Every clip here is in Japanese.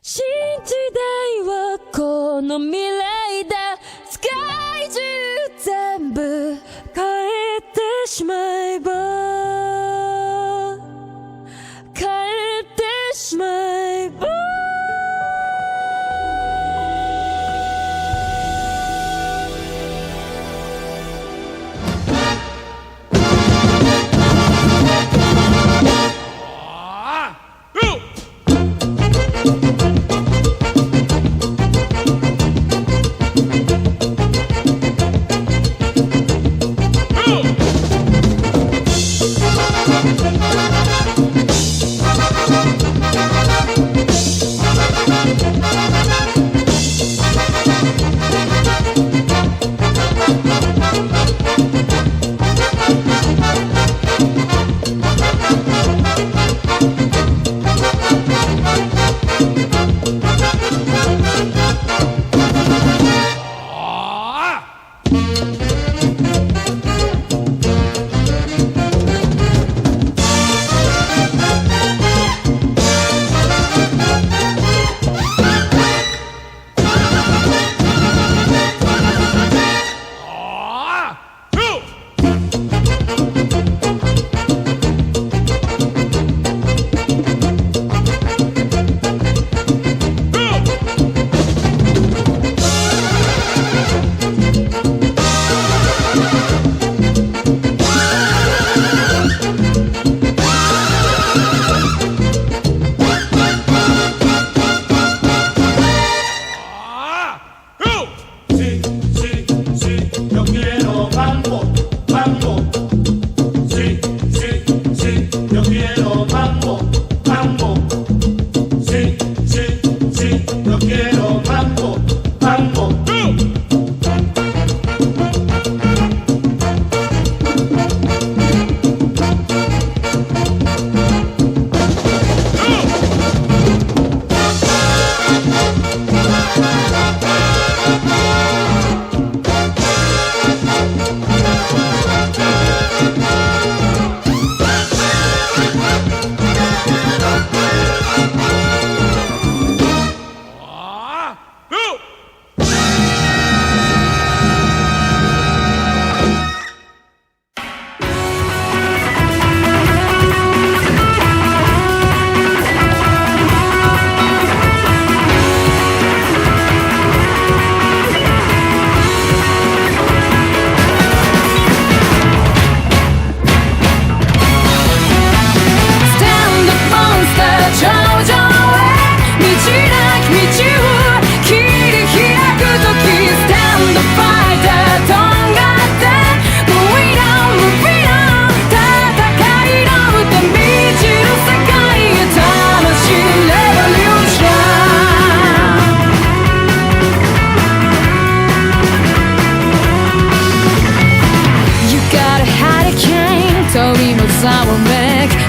新時代はこの未来だ。世界中全部変えてしまえば、変えてしまえば。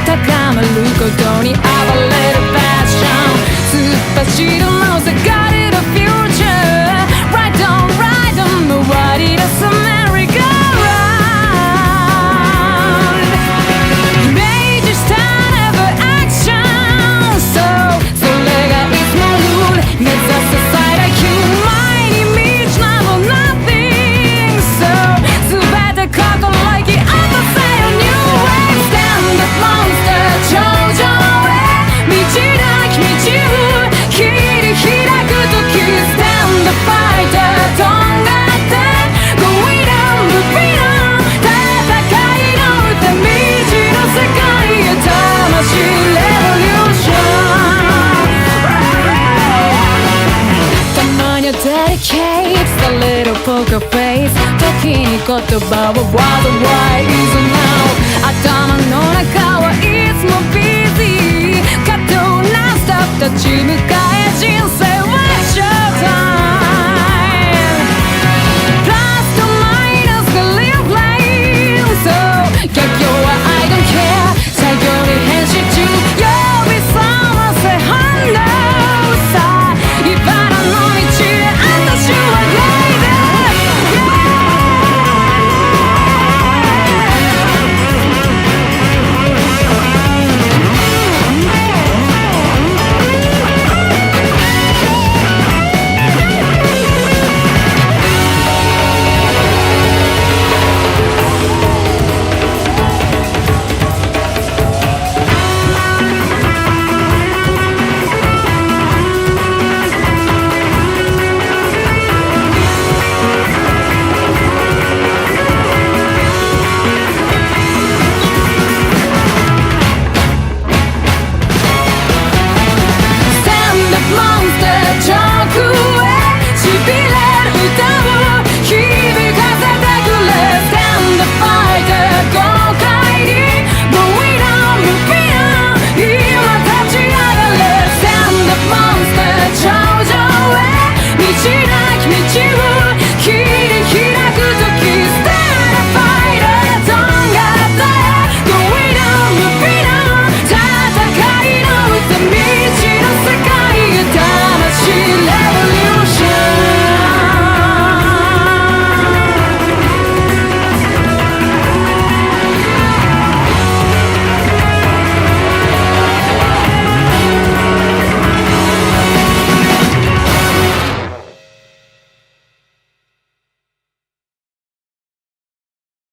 高まることに暴れるパッション、突っ走るのせがれるフューチャー、 Ride on ride on 回り出すメリーゴーラウンド、イメージした Never action、 そうそれがいつもルール、目指す最大級前に道など Nothing、 そう全て心意気落とせよ New Way Stand up monster、 頂上へ道なき道を切り開く時 Stand up fighter、 とんがって Going down moving on、 戦いの歌道の世界へ魂レボリューション、たまには dedicate a little poker face、 時に言葉は What the why is now、 頭の中はいつも busy、 葛藤なスタッフ立ち向か